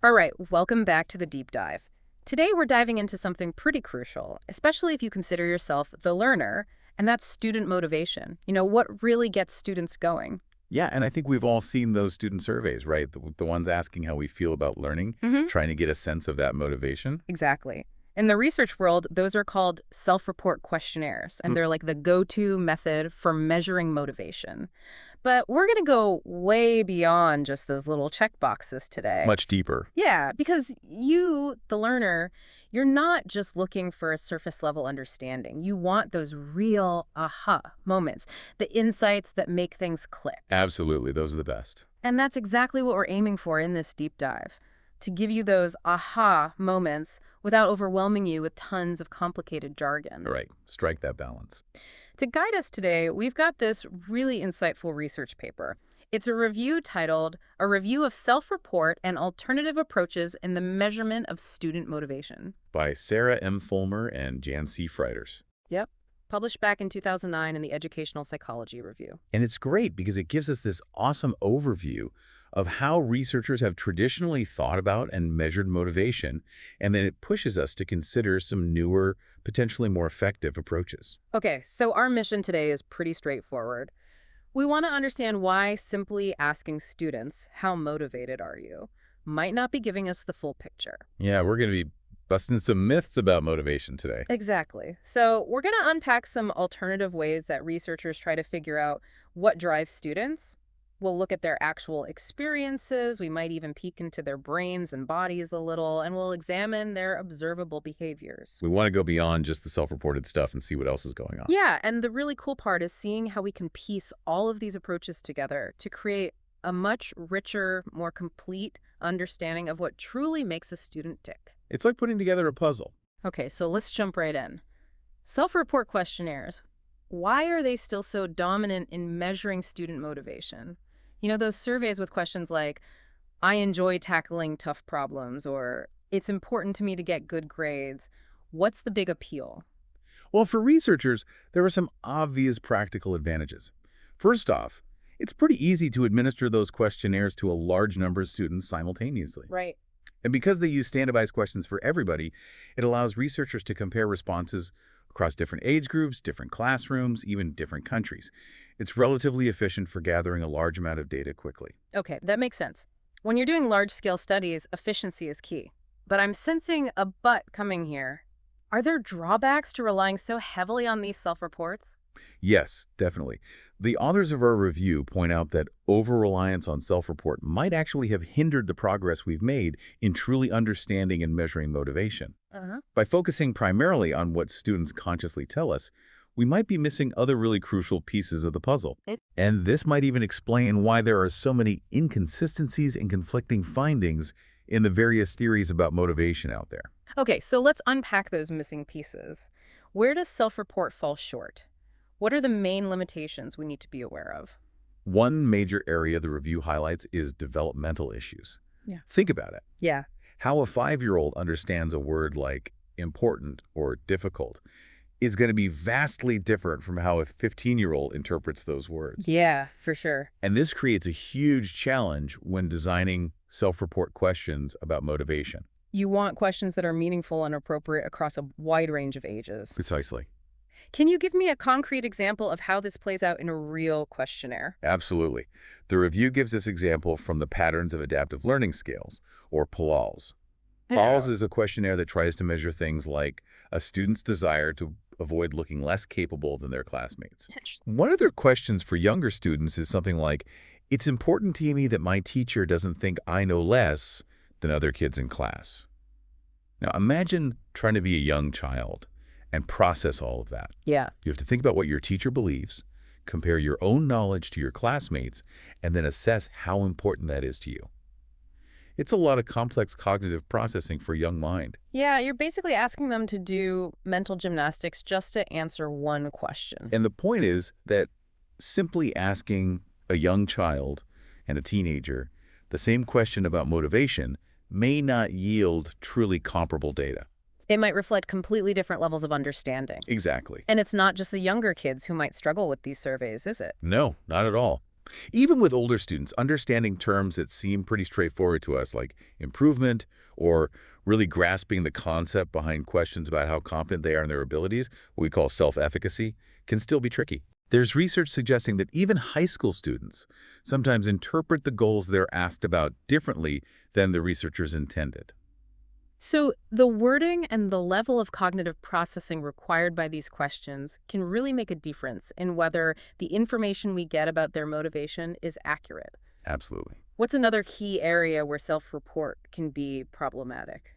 All right, welcome back to the deep dive. Today we're diving into something pretty crucial, especially if you consider yourself the learner, and that's student motivation. What really gets students going? Yeah, and I think we've all seen those student surveys, right? The ones asking how we feel about learning, Hmm. trying to get a sense of that motivation. Exactly. In the research world, those are called self-report questionnaires, and Hmm. they're like the go-to method for measuring motivation. But we're going to go way beyond just those little check boxes today. Much deeper. Yeah, because you, the learner, you're not just looking for a surface level understanding. You want those real aha moments, the insights that make things click. Absolutely, those are the best. And that's exactly what we're aiming for in this deep dive, to give you those aha moments without overwhelming you with tons of complicated jargon. All right, strike that balance. To guide us today, we've got this really insightful research paper. It's a review titled A Review of Self-Report and Alternative Approaches in the Measurement of Student Motivation. By Sarah M. Fulmer and Jan C. Freiters. Yep. Published back in 2009 in the Educational Psychology Review. And it's great because it gives us this awesome overview of how researchers have traditionally thought about and measured motivation, and then it pushes us to consider some newer, potentially more effective approaches. Okay, so our mission today is pretty straightforward. We want to understand why simply asking students, how motivated are you, might not be giving us the full picture. Yeah, we're going to be busting some myths about motivation today. Exactly. So we're going to unpack some alternative ways that researchers try to figure out what drives students. We'll look at their actual experiences. We might even peek into their brains and bodies a little, and we'll examine their observable behaviors. We want to go beyond just the self-reported stuff and see what else is going on. Yeah, and the really cool part is seeing how we can piece all of these approaches together to create a much richer, more complete understanding of what truly makes a student tick. It's like putting together a puzzle. Okay, so let's jump right in. Self-report questionnaires. Why are they still so dominant in measuring student motivation? Those surveys with questions like, I enjoy tackling tough problems, or it's important to me to get good grades. What's the big appeal? Well, for researchers, there are some obvious practical advantages. First off, it's pretty easy to administer those questionnaires to a large number of students simultaneously. Right. And because they use standardized questions for everybody, it allows researchers to compare responses across different age groups, different classrooms, even different countries. It's relatively efficient for gathering a large amount of data quickly. Okay, that makes sense. When you're doing large-scale studies, efficiency is key. But I'm sensing a but coming here. Are there drawbacks to relying so heavily on these self-reports? Yes, definitely. The authors of our review point out that over-reliance on self-report might actually have hindered the progress we've made in truly understanding and measuring motivation. Uh-huh. By focusing primarily on what students consciously tell us, we might be missing other really crucial pieces of the puzzle. And this might even explain why there are so many inconsistencies and conflicting findings in the various theories about motivation out there. Okay, so let's unpack those missing pieces. Where does self-report fall short? What are the main limitations we need to be aware of? One major area the review highlights is developmental issues. Yeah. Think about it. Yeah. How a 5-year-old understands a word like important or difficult is going to be vastly different from how a 15-year-old interprets those words. Yeah, for sure. And this creates a huge challenge when designing self-report questions about motivation. You want questions that are meaningful and appropriate across a wide range of ages. Precisely. Can you give me a concrete example of how this plays out in a real questionnaire? Absolutely. The review gives this example from the Patterns of Adaptive Learning Scales, or PALS. PALS is a questionnaire that tries to measure things like a student's desire to avoid looking less capable than their classmates. One of their questions for younger students is something like, it's important to me that my teacher doesn't think I know less than other kids in class. Now imagine trying to be a young child and process all of that. Yeah. You have to think about what your teacher believes, compare your own knowledge to your classmates, and then assess how important that is to you. It's a lot of complex cognitive processing for a young mind. Yeah, you're basically asking them to do mental gymnastics just to answer one question. And the point is that simply asking a young child and a teenager the same question about motivation may not yield truly comparable data. It might reflect completely different levels of understanding. Exactly. And it's not just the younger kids who might struggle with these surveys, is it? No, not at all. Even with older students, understanding terms that seem pretty straightforward to us, like improvement or really grasping the concept behind questions about how confident they are in their abilities, what we call self-efficacy, can still be tricky. There's research suggesting that even high school students sometimes interpret the goals they're asked about differently than the researchers intended. So the wording and the level of cognitive processing required by these questions can really make a difference in whether the information we get about their motivation is accurate. Absolutely. What's another key area where self-report can be problematic?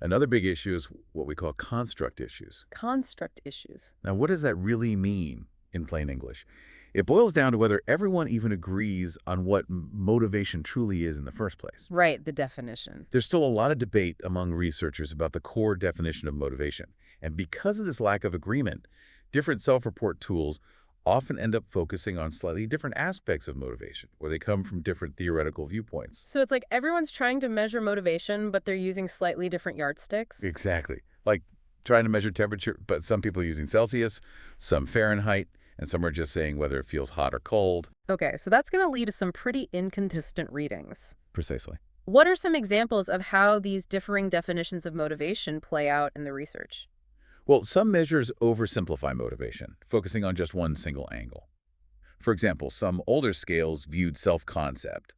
Another big issue is what we call construct issues. Construct issues. Now, what does that really mean in plain English? It boils down to whether everyone even agrees on what motivation truly is in the first place. Right, the definition. There's still a lot of debate among researchers about the core definition of motivation. And because of this lack of agreement, different self-report tools often end up focusing on slightly different aspects of motivation, where they come from different theoretical viewpoints. So it's like everyone's trying to measure motivation, but they're using slightly different yardsticks? Exactly. Like trying to measure temperature, but some people are using Celsius, some Fahrenheit, and some are just saying whether it feels hot or cold. Okay, so that's going to lead to some pretty inconsistent readings. Precisely. What are some examples of how these differing definitions of motivation play out in the research? Well, some measures oversimplify motivation, focusing on just one single angle. For example, some older scales viewed self-concept,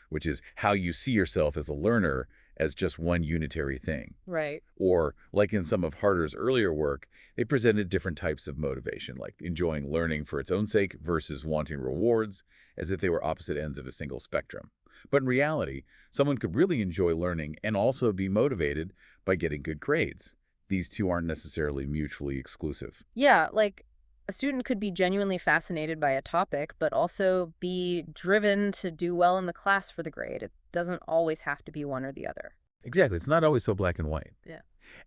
which is how you see yourself as a learner, as just one unitary thing. Right. Or, like in some of Harder's earlier work, they presented different types of motivation, like enjoying learning for its own sake versus wanting rewards, as if they were opposite ends of a single spectrum. But in reality, someone could really enjoy learning and also be motivated by getting good grades. These two aren't necessarily mutually exclusive. Yeah, like a student could be genuinely fascinated by a topic, but also be driven to do well in the class for the grade. It doesn't always have to be one or the other. Exactly. It's not always so black and white. Yeah.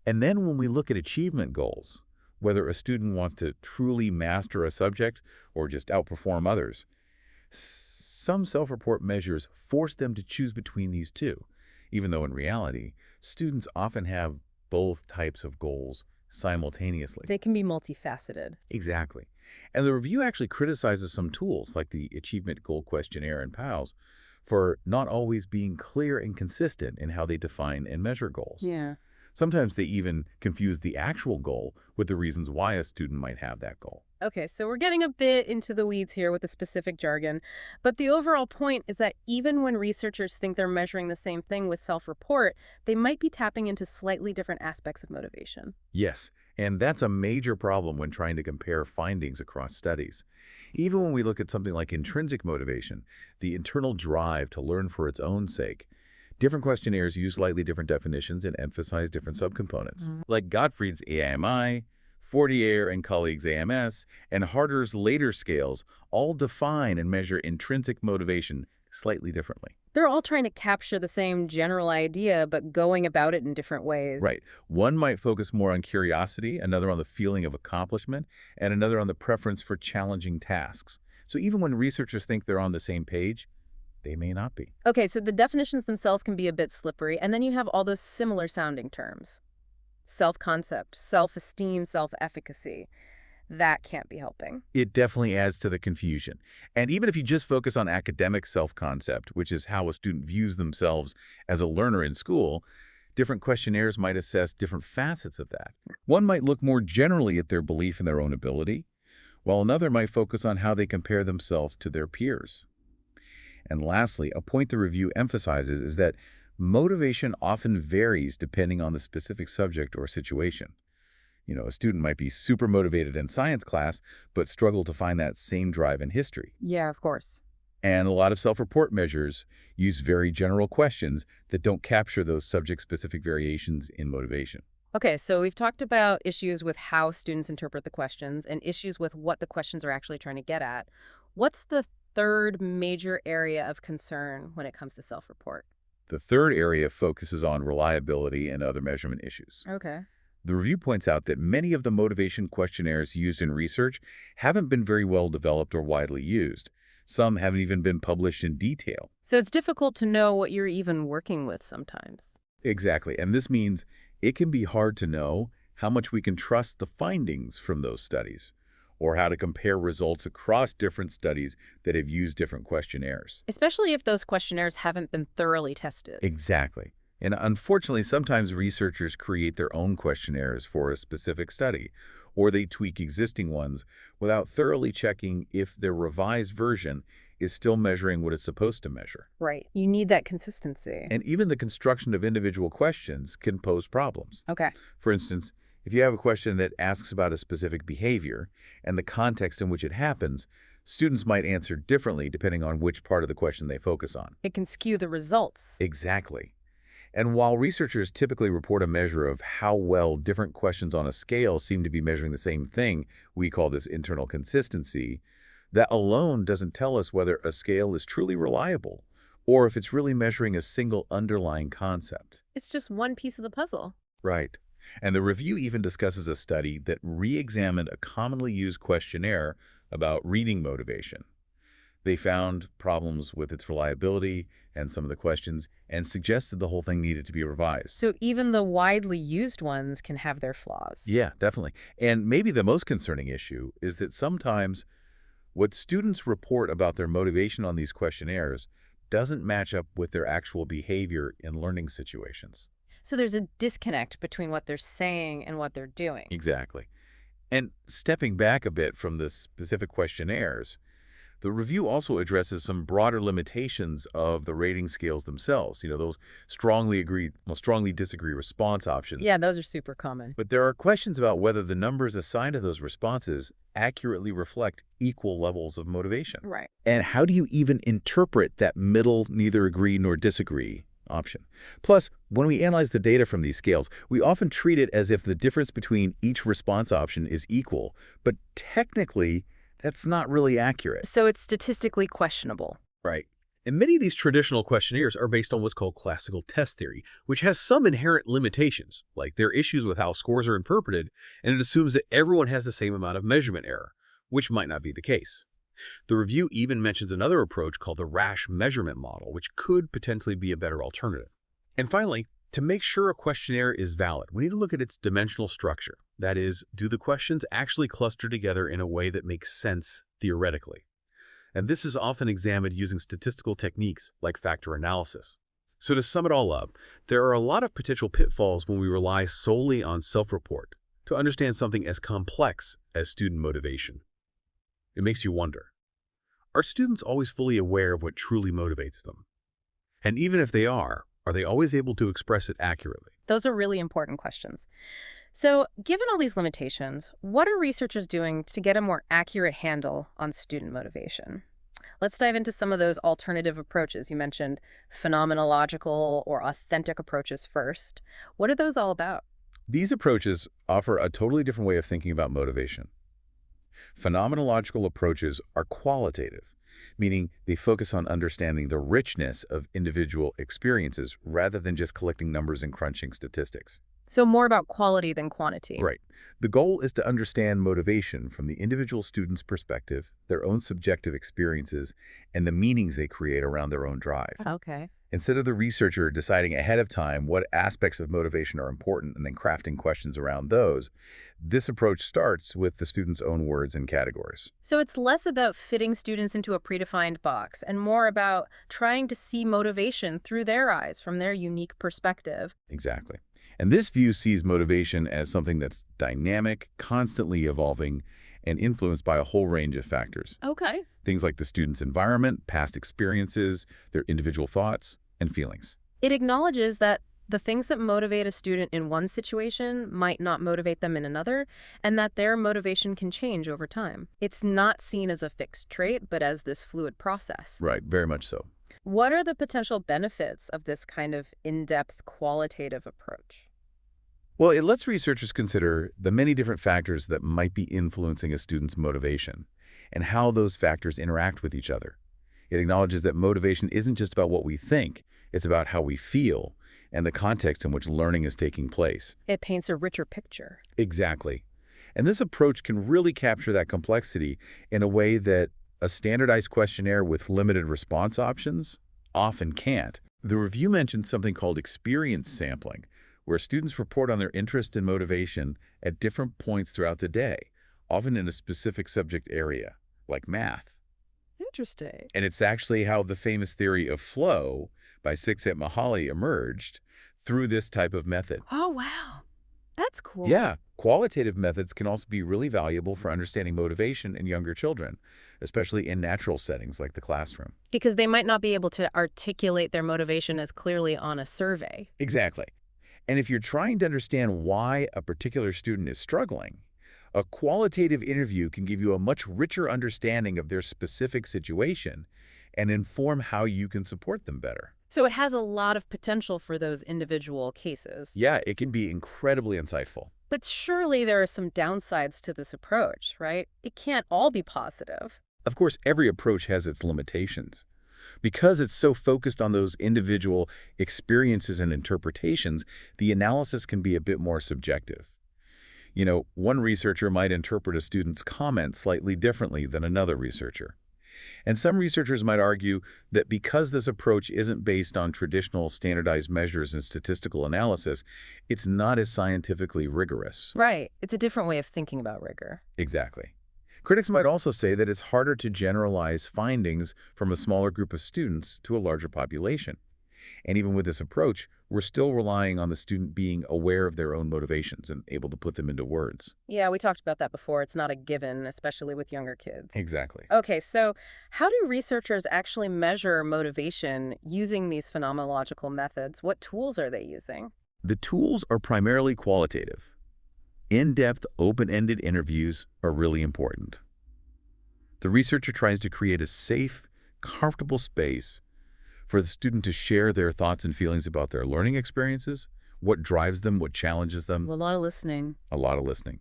And then when we look at achievement goals, whether a student wants to truly master a subject or just outperform others, some self-report measures force them to choose between these two, even though in reality, students often have both types of goals simultaneously. They can be multifaceted. Exactly. And the review actually criticizes some tools like the Achievement Goal Questionnaire and PALS for not always being clear and consistent in how they define and measure goals. Yeah. Sometimes they even confuse the actual goal with the reasons why a student might have that goal. Okay, so we're getting a bit into the weeds here with the specific jargon, but the overall point is that even when researchers think they're measuring the same thing with self-report, they might be tapping into slightly different aspects of motivation. Yes, and that's a major problem when trying to compare findings across studies. Even when we look at something like intrinsic motivation, the internal drive to learn for its own sake, different questionnaires use slightly different definitions and emphasize different subcomponents. Like Gottfried's AMI, Fortier and colleagues' AMS, and Harder's later scales all define and measure intrinsic motivation slightly differently. They're all trying to capture the same general idea, but going about it in different ways. Right. One might focus more on curiosity, another on the feeling of accomplishment, and another on the preference for challenging tasks. So even when researchers think they're on the same page, they may not be. Okay, so the definitions themselves can be a bit slippery, and then you have all those similar sounding terms. Self-concept, self-esteem, self-efficacy. That can't be helping. It definitely adds to the confusion. And even if you just focus on academic self-concept, which is how a student views themselves as a learner in school, different questionnaires might assess different facets of that. One might look more generally at their belief in their own ability, while another might focus on how they compare themselves to their peers. And lastly, a point the review emphasizes is that motivation often varies depending on the specific subject or situation. You know, a student might be super motivated in science class, but struggle to find that same drive in history. Yeah, of course. And a lot of self-report measures use very general questions that don't capture those subject-specific variations in motivation. Okay, so we've talked about issues with how students interpret the questions and issues with what the questions are actually trying to get at. What's the third major area of concern when it comes to self-report? The third area focuses on reliability and other measurement issues. Okay. The review points out that many of the motivation questionnaires used in research haven't been very well developed or widely used. Some haven't even been published in detail. So it's difficult to know what you're even working with sometimes. Exactly, and this means it can be hard to know how much we can trust the findings from those studies, or how to compare results across different studies that have used different questionnaires. Especially if those questionnaires haven't been thoroughly tested. Exactly. And unfortunately, sometimes researchers create their own questionnaires for a specific study, or they tweak existing ones without thoroughly checking if their revised version is still measuring what it's supposed to measure. Right. You need that consistency. And even the construction of individual questions can pose problems. Okay. For instance, if you have a question that asks about a specific behavior and the context in which it happens, students might answer differently depending on which part of the question they focus on. It can skew the results. Exactly. And while researchers typically report a measure of how well different questions on a scale seem to be measuring the same thing, we call this internal consistency, that alone doesn't tell us whether a scale is truly reliable or if it's really measuring a single underlying concept. It's just one piece of the puzzle. Right. And the review even discusses a study that re-examined a commonly used questionnaire about reading motivation. They found problems with its reliability and some of the questions and suggested the whole thing needed to be revised. So even the widely used ones can have their flaws. Yeah, definitely. And maybe the most concerning issue is that sometimes what students report about their motivation on these questionnaires doesn't match up with their actual behavior in learning situations. So there's a disconnect between what they're saying and what they're doing. Exactly. And stepping back a bit from the specific questionnaires, the review also addresses some broader limitations of the rating scales themselves, those strongly disagree response options. Yeah, those are super common. But there are questions about whether the numbers assigned to those responses accurately reflect equal levels of motivation. Right. And how do you even interpret that middle neither agree nor disagree option? Plus, when we analyze the data from these scales, we often treat it as if the difference between each response option is equal, but technically, that's not really accurate. So it's statistically questionable. Right. And many of these traditional questionnaires are based on what's called classical test theory, which has some inherent limitations, like there are issues with how scores are interpreted, and it assumes that everyone has the same amount of measurement error, which might not be the case. The review even mentions another approach called the Rasch measurement model, which could potentially be a better alternative. And finally, to make sure a questionnaire is valid, we need to look at its dimensional structure. That is, do the questions actually cluster together in a way that makes sense theoretically? And this is often examined using statistical techniques like factor analysis. So to sum it all up, there are a lot of potential pitfalls when we rely solely on self-report to understand something as complex as student motivation. It makes you wonder, are students always fully aware of what truly motivates them? And even if they are they always able to express it accurately? Those are really important questions. So, given all these limitations, what are researchers doing to get a more accurate handle on student motivation? Let's dive into some of those alternative approaches. You mentioned phenomenological or authentic approaches first. What are those all about? These approaches offer a totally different way of thinking about motivation. Phenomenological approaches are qualitative, meaning they focus on understanding the richness of individual experiences rather than just collecting numbers and crunching statistics. So more about quality than quantity. Right. The goal is to understand motivation from the individual student's perspective, their own subjective experiences, and the meanings they create around their own drive. Okay. Instead of the researcher deciding ahead of time what aspects of motivation are important and then crafting questions around those, this approach starts with the student's own words and categories. So it's less about fitting students into a predefined box and more about trying to see motivation through their eyes from their unique perspective. Exactly. And this view sees motivation as something that's dynamic, constantly evolving, and influenced by a whole range of factors. Okay. Things like the student's environment, past experiences, their individual thoughts, and feelings. It acknowledges that the things that motivate a student in one situation might not motivate them in another, and that their motivation can change over time. It's not seen as a fixed trait, but as this fluid process. Right, very much so. What are the potential benefits of this kind of in-depth qualitative approach? Well, it lets researchers consider the many different factors that might be influencing a student's motivation and how those factors interact with each other. It acknowledges that motivation isn't just about what we think, it's about how we feel and the context in which learning is taking place. It paints a richer picture. Exactly. And this approach can really capture that complexity in a way that a standardized questionnaire with limited response options often can't. The review mentioned something called experience sampling, where students report on their interest and motivation at different points throughout the day, often in a specific subject area, like math. Interesting. And it's actually how the famous theory of flow by Csikszentmihalyi emerged through this type of method. Oh, wow. That's cool. Yeah, qualitative methods can also be really valuable for understanding motivation in younger children, especially in natural settings like the classroom. Because they might not be able to articulate their motivation as clearly on a survey. Exactly. And if you're trying to understand why a particular student is struggling, a qualitative interview can give you a much richer understanding of their specific situation and inform how you can support them better. So it has a lot of potential for those individual cases. Yeah, it can be incredibly insightful. But surely there are some downsides to this approach, right? It can't all be positive. Of course, every approach has its limitations. Because it's so focused on those individual experiences and interpretations, the analysis can be a bit more subjective. You know, one researcher might interpret a student's comment slightly differently than another researcher. And some researchers might argue that because this approach isn't based on traditional standardized measures and statistical analysis, it's not as scientifically rigorous. Right. It's a different way of thinking about rigor. Exactly. Critics might also say that it's harder to generalize findings from a smaller group of students to a larger population. And even with this approach, we're still relying on the student being aware of their own motivations and able to put them into words. Yeah, we talked about that before. It's not a given, especially with younger kids. Exactly. Okay, so how do researchers actually measure motivation using these phenomenological methods? What tools are they using? The tools are primarily qualitative. In-depth, open-ended interviews are really important. The researcher tries to create a safe, comfortable space for the student to share their thoughts and feelings about their learning experiences, what drives them, what challenges them. A lot of listening. A lot of listening.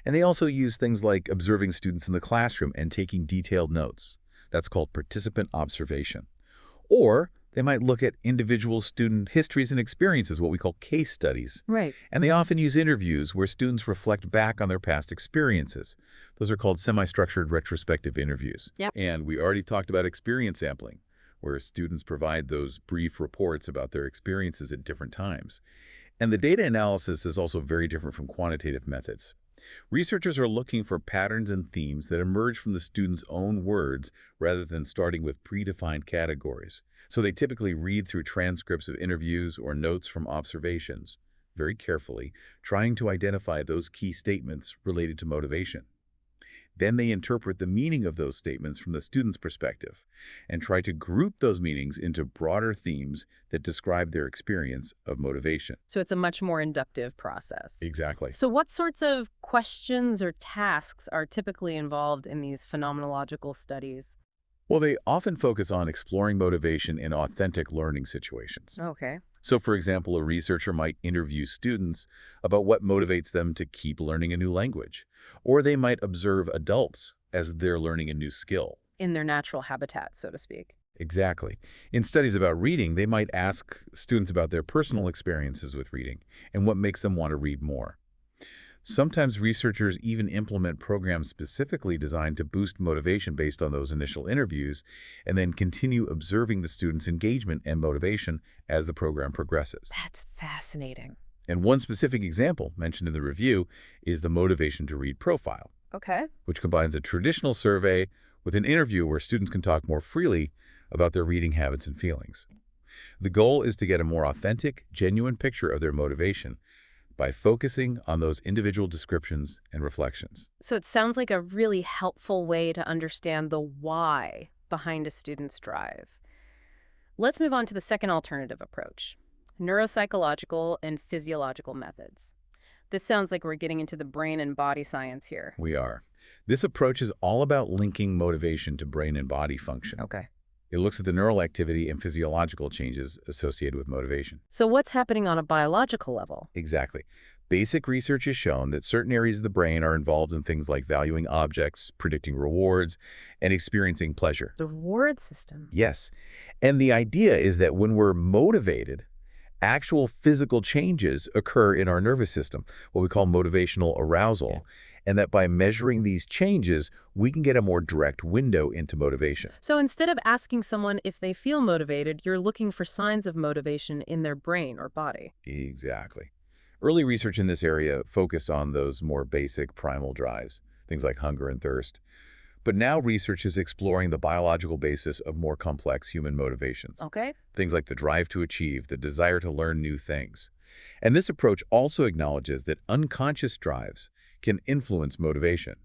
And they also use things like observing students in the classroom and taking detailed notes. That's called participant observation. Or they might look at individual student histories and experiences, what we call case studies. Right. And they often use interviews where students reflect back on their past experiences. Those are called semi-structured retrospective interviews. Yep. And we already talked about experience sampling, where students provide those brief reports about their experiences at different times. And the data analysis is also very different from quantitative methods. Researchers are looking for patterns and themes that emerge from the student's own words rather than starting with predefined categories. So they typically read through transcripts of interviews or notes from observations, very carefully, trying to identify those key statements related to motivation. Then they interpret the meaning of those statements from the student's perspective and try to group those meanings into broader themes that describe their experience of motivation. So it's a much more inductive process. Exactly. So what sorts of questions or tasks are typically involved in these phenomenological studies? Well, they often focus on exploring motivation in authentic learning situations. Okay. So, for example, a researcher might interview students about what motivates them to keep learning a new language, or they might observe adults as they're learning a new skill. In their natural habitat, so to speak. Exactly. In studies about reading, they might ask students about their personal experiences with reading and what makes them want to read more. Sometimes researchers even implement programs specifically designed to boost motivation based on those initial interviews and then continue observing the students' engagement and motivation as the program progresses. That's fascinating. And one specific example mentioned in the review is the Motivation to Read profile, Okay. which combines a traditional survey with an interview where students can talk more freely about their reading habits and feelings. The goal is to get a more authentic, genuine picture of their motivation by focusing on those individual descriptions and reflections. So it sounds like a really helpful way to understand the why behind a student's drive. Let's move on to the second alternative approach, neuropsychological and physiological methods. This sounds like we're getting into the brain and body science here. We are. This approach is all about linking motivation to brain and body function. Okay. It looks at the neural activity and physiological changes associated with motivation. So what's happening on a biological level? Exactly. Basic research has shown that certain areas of the brain are involved in things like valuing objects, predicting rewards, and experiencing pleasure. The reward system. Yes. And the idea is that when we're motivated, actual physical changes occur in our nervous system, what we call motivational arousal, and that by measuring these changes, we can get a more direct window into motivation. So instead of asking someone if they feel motivated, you're looking for signs of motivation in their brain or body. Exactly. Early research in this area focused on those more basic primal drives, things like hunger and thirst. But now research is exploring the biological basis of more complex human motivations, Okay. things like the drive to achieve, the desire to learn new things. And this approach also acknowledges that unconscious drives can influence motivation.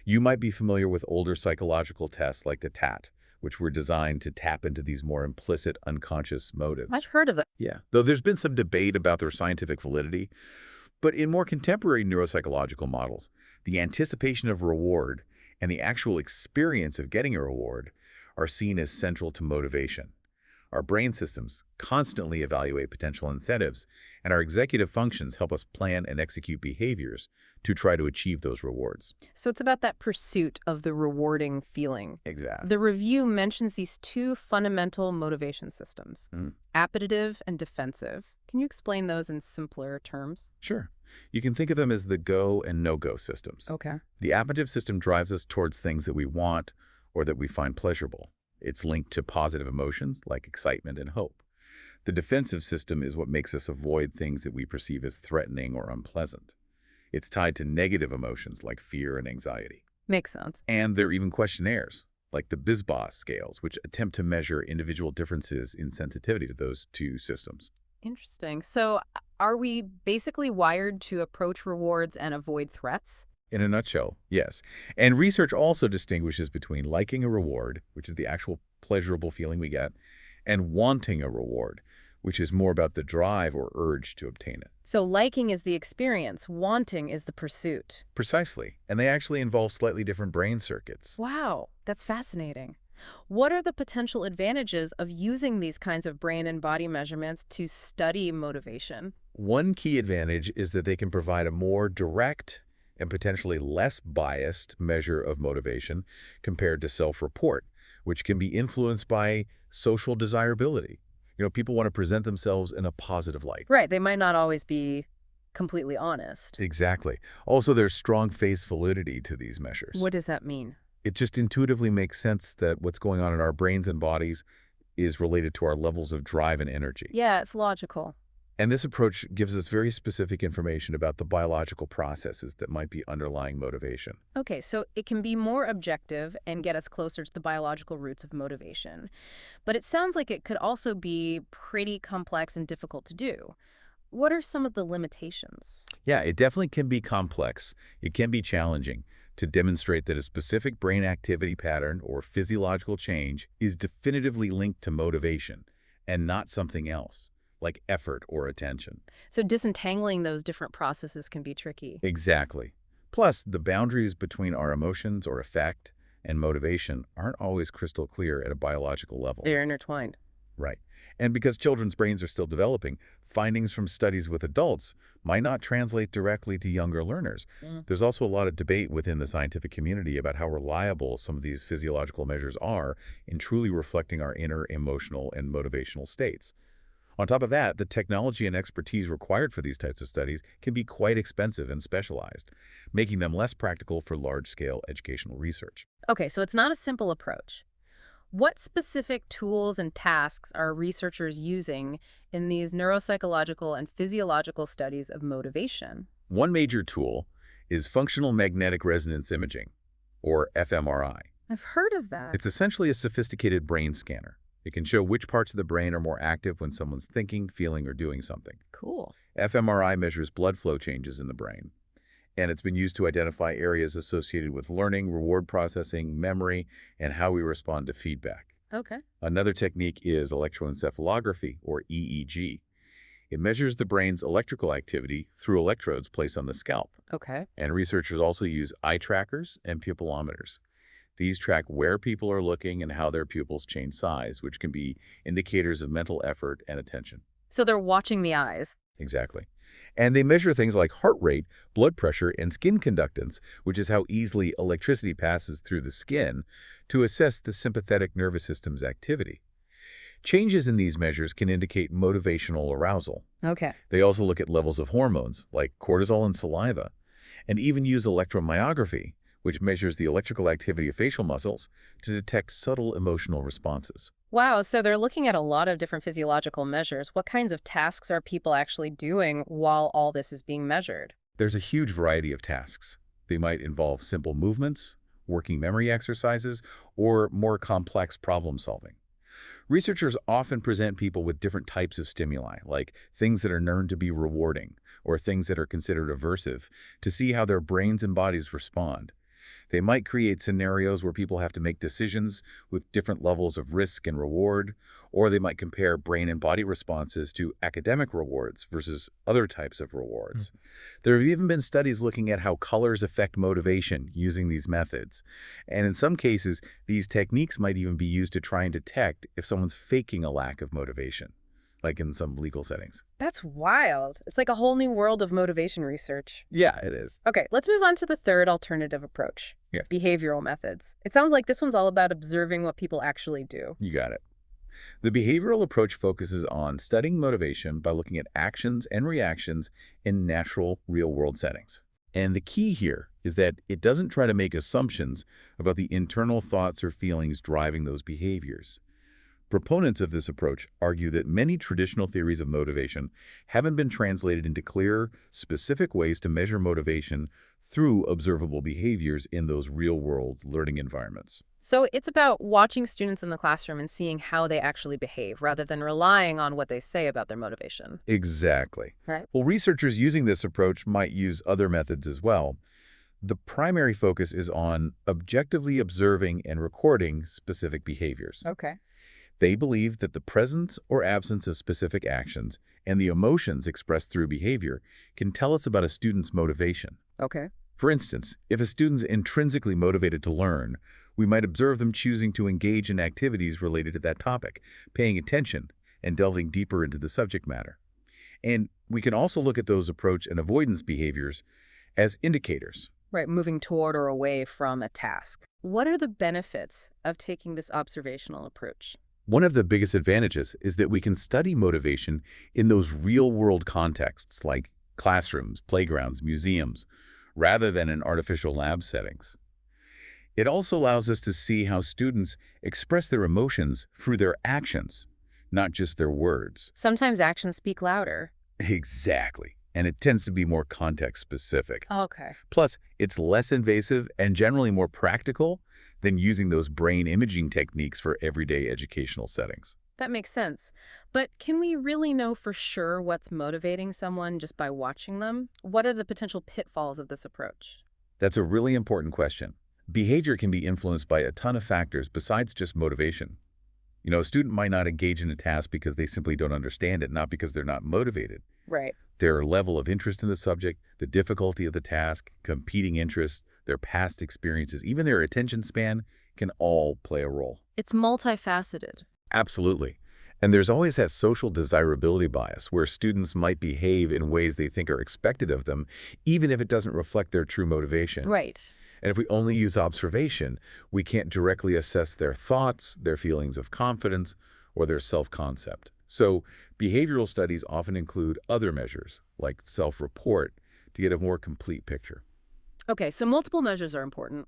You might be familiar with older psychological tests like the TAT, which were designed to tap into these more implicit unconscious motives. I've heard of that. Yeah, though there's been some debate about their scientific validity, but in more contemporary neuropsychological models, the anticipation of reward and the actual experience of getting a reward are seen as central to motivation. Our brain systems constantly evaluate potential incentives, and our executive functions help us plan and execute behaviors to try to achieve those rewards. So it's about that pursuit of the rewarding feeling. Exactly. The review mentions these two fundamental motivation systems, appetitive and defensive. Can you explain those in simpler terms? Sure. You can think of them as the go and no-go systems. Okay. The appetitive system drives us towards things that we want or that we find pleasurable. It's linked to positive emotions like excitement and hope. The defensive system is what makes us avoid things that we perceive as threatening or unpleasant. It's tied to negative emotions like fear and anxiety. Makes sense. And there are even questionnaires, like the BISBOS scales, which attempt to measure individual differences in sensitivity to those two systems. Interesting. So are we basically wired to approach rewards and avoid threats? In a nutshell, yes. And research also distinguishes between liking a reward, which is the actual pleasurable feeling we get, and wanting a reward, which is more about the drive or urge to obtain it. So liking is the experience, wanting is the pursuit. Precisely. And they actually involve slightly different brain circuits. Wow, that's fascinating. What are the potential advantages of using these kinds of brain and body measurements to study motivation? One key advantage is that they can provide a more direct and potentially less biased measure of motivation compared to self-report, which can be influenced by social desirability. People want to present themselves in a positive light. Right, they might not always be completely honest. Exactly. Also, there's strong face validity to these measures. What does that mean? It just intuitively makes sense that what's going on in our brains and bodies is related to our levels of drive and energy. Yeah, it's logical. And this approach gives us very specific information about the biological processes that might be underlying motivation. Okay, so it can be more objective and get us closer to the biological roots of motivation. But it sounds like it could also be pretty complex and difficult to do. What are some of the limitations? Yeah, it definitely can be complex. It can be challenging to demonstrate that a specific brain activity pattern or physiological change is definitively linked to motivation and not something else, like effort or attention. So disentangling those different processes can be tricky. Exactly. Plus, the boundaries between our emotions or affect and motivation aren't always crystal clear at a biological level. They're intertwined. Right. And because children's brains are still developing, findings from studies with adults might not translate directly to younger learners. There's also a lot of debate within the scientific community about how reliable some of these physiological measures are in truly reflecting our inner emotional and motivational states. On top of that, the technology and expertise required for these types of studies can be quite expensive and specialized, making them less practical for large-scale educational research. Okay, so it's not a simple approach. What specific tools and tasks are researchers using in these neuropsychological and physiological studies of motivation? One major tool is functional magnetic resonance imaging, or fMRI. I've heard of that. It's essentially a sophisticated brain scanner. It can show which parts of the brain are more active when someone's thinking, feeling, or doing something. Cool. fMRI measures blood flow changes in the brain, and it's been used to identify areas associated with learning, reward processing, memory, and how we respond to feedback. Okay. Another technique is electroencephalography, or EEG. It measures the brain's electrical activity through electrodes placed on the scalp. Okay. And researchers also use eye trackers and pupillometers. These track where people are looking and how their pupils change size, which can be indicators of mental effort and attention. So they're watching the eyes. Exactly. And they measure things like heart rate, blood pressure, and skin conductance, which is how easily electricity passes through the skin, to assess the sympathetic nervous system's activity. Changes in these measures can indicate motivational arousal. Okay. They also look at levels of hormones, like cortisol and saliva, and even use electromyography, which measures the electrical activity of facial muscles, to detect subtle emotional responses. Wow, so they're looking at a lot of different physiological measures. What kinds of tasks are people actually doing while all this is being measured? There's a huge variety of tasks. They might involve simple movements, working memory exercises, or more complex problem solving. Researchers often present people with different types of stimuli, like things that are known to be rewarding or things that are considered aversive, to see how their brains and bodies respond. They might create scenarios where people have to make decisions with different levels of risk and reward, or they might compare brain and body responses to academic rewards versus other types of rewards. There have even been studies looking at how colors affect motivation using these methods. And in some cases, these techniques might even be used to try and detect if someone's faking a lack of motivation, like in some legal settings. That's wild. It's like a whole new world of motivation research. Yeah, it is. Okay, let's move on to the third alternative approach. Yeah. Behavioral methods. It sounds like this one's all about observing what people actually do. You got it. The behavioral approach focuses on studying motivation by looking at actions and reactions in natural, real-world settings. And the key here is that it doesn't try to make assumptions about the internal thoughts or feelings driving those behaviors. Proponents of this approach argue that many traditional theories of motivation haven't been translated into clear, specific ways to measure motivation through observable behaviors in those real-world learning environments. So it's about watching students in the classroom and seeing how they actually behave rather than relying on what they say about their motivation. Exactly. Right. Well, researchers using this approach might use other methods as well. The primary focus is on objectively observing and recording specific behaviors. Okay. They believe that the presence or absence of specific actions and the emotions expressed through behavior can tell us about a student's motivation. Okay. For instance, if a student's intrinsically motivated to learn, we might observe them choosing to engage in activities related to that topic, paying attention, and delving deeper into the subject matter. And we can also look at those approach and avoidance behaviors as indicators. Right, moving toward or away from a task. What are the benefits of taking this observational approach? One of the biggest advantages is that we can study motivation in those real-world contexts like classrooms, playgrounds, museums, rather than in artificial lab settings. It also allows us to see how students express their emotions through their actions, not just their words. Sometimes actions speak louder. Exactly. And it tends to be more context-specific. Okay. Plus, it's less invasive and generally more practical than using those brain imaging techniques for everyday educational settings. That makes sense. But can we really know for sure what's motivating someone just by watching them? What are the potential pitfalls of this approach? That's a really important question. Behavior can be influenced by a ton of factors besides just motivation. You know, a student might not engage in a task because they simply don't understand it, not because they're not motivated. Right. Their level of interest in the subject, the difficulty of the task, competing interests, their past experiences, even their attention span can all play a role. It's multifaceted. Absolutely. And there's always that social desirability bias where students might behave in ways they think are expected of them, even if it doesn't reflect their true motivation. Right. And if we only use observation, we can't directly assess their thoughts, their feelings of confidence, or their self-concept. So behavioral studies often include other measures, like self-report, to get a more complete picture. Okay, so multiple measures are important.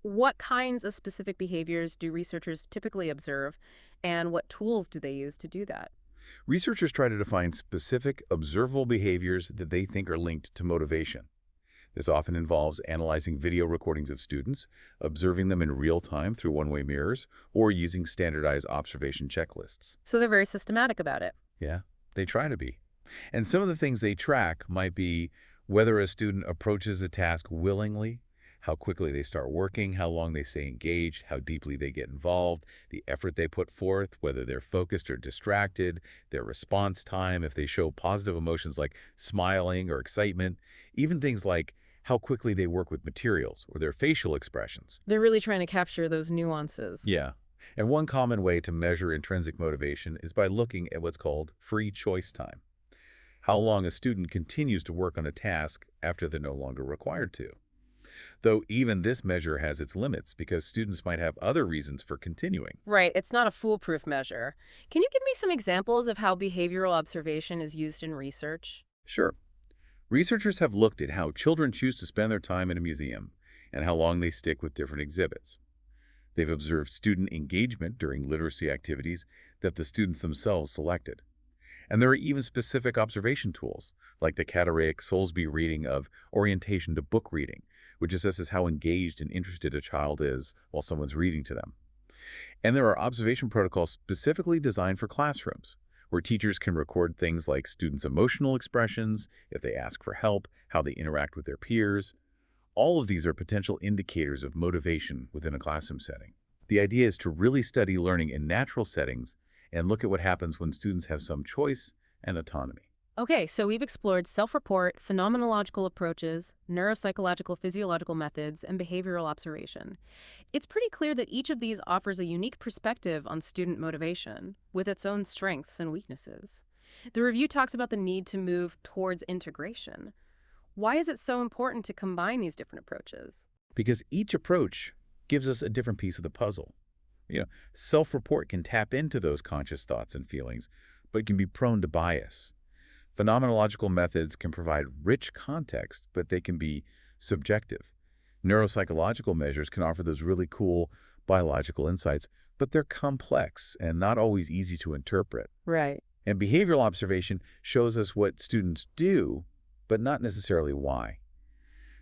What kinds of specific behaviors do researchers typically observe, and what tools do they use to do that? Researchers try to define specific, observable behaviors that they think are linked to motivation. This often involves analyzing video recordings of students, observing them in real time through one-way mirrors, or using standardized observation checklists. So they're very systematic about it. Yeah, they try to be. And some of the things they track might be whether a student approaches a task willingly, how quickly they start working, how long they stay engaged, how deeply they get involved, the effort they put forth, whether they're focused or distracted, their response time, if they show positive emotions like smiling or excitement, even things like how quickly they work with materials or their facial expressions. They're really trying to capture those nuances. Yeah. And one common way to measure intrinsic motivation is by looking at what's called free choice time. How long a student continues to work on a task after they're no longer required to. Though even this measure has its limits because students might have other reasons for continuing. Right, it's not a foolproof measure. Can you give me some examples of how behavioral observation is used in research? Sure. Researchers have looked at how children choose to spend their time in a museum and how long they stick with different exhibits. They've observed student engagement during literacy activities that the students themselves selected. And there are even specific observation tools, like the Cataract Soulsby reading of Orientation to Book Reading, which assesses how engaged and interested a child is while someone's reading to them. And there are observation protocols specifically designed for classrooms, where teachers can record things like students' emotional expressions, if they ask for help, how they interact with their peers. All of these are potential indicators of motivation within a classroom setting. The idea is to really study learning in natural settings and look at what happens when students have some choice and autonomy. Okay, so we've explored self-report, phenomenological approaches, neuropsychological physiological methods, and behavioral observation. It's pretty clear that each of these offers a unique perspective on student motivation, with its own strengths and weaknesses. The review talks about the need to move towards integration. Why is it so important to combine these different approaches? Because each approach gives us a different piece of the puzzle. Self-report can tap into those conscious thoughts and feelings, but it can be prone to bias. Phenomenological methods can provide rich context, but they can be subjective. Neuropsychological measures can offer those really cool biological insights, but they're complex and not always easy to interpret. Right. And behavioral observation shows us what students do, but not necessarily why.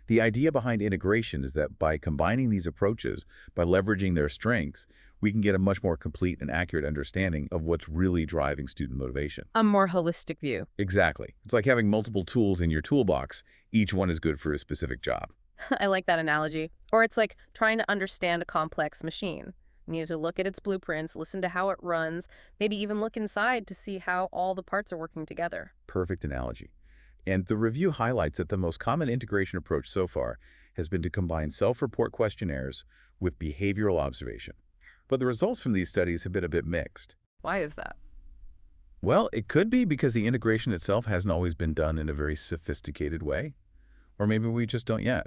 The idea behind integration is that by combining these approaches, by leveraging their strengths, we can get a much more complete and accurate understanding of what's really driving student motivation. A more holistic view. Exactly. It's like having multiple tools in your toolbox. Each one is good for a specific job. I like that analogy. Or it's like trying to understand a complex machine. You need to look at its blueprints, listen to how it runs, maybe even look inside to see how all the parts are working together. Perfect analogy. And the review highlights that the most common integration approach so far has been to combine self-report questionnaires with behavioral observation. But the results from these studies have been a bit mixed. Why is that? Well, it could be because the integration itself hasn't always been done in a very sophisticated way. Or maybe we just don't yet.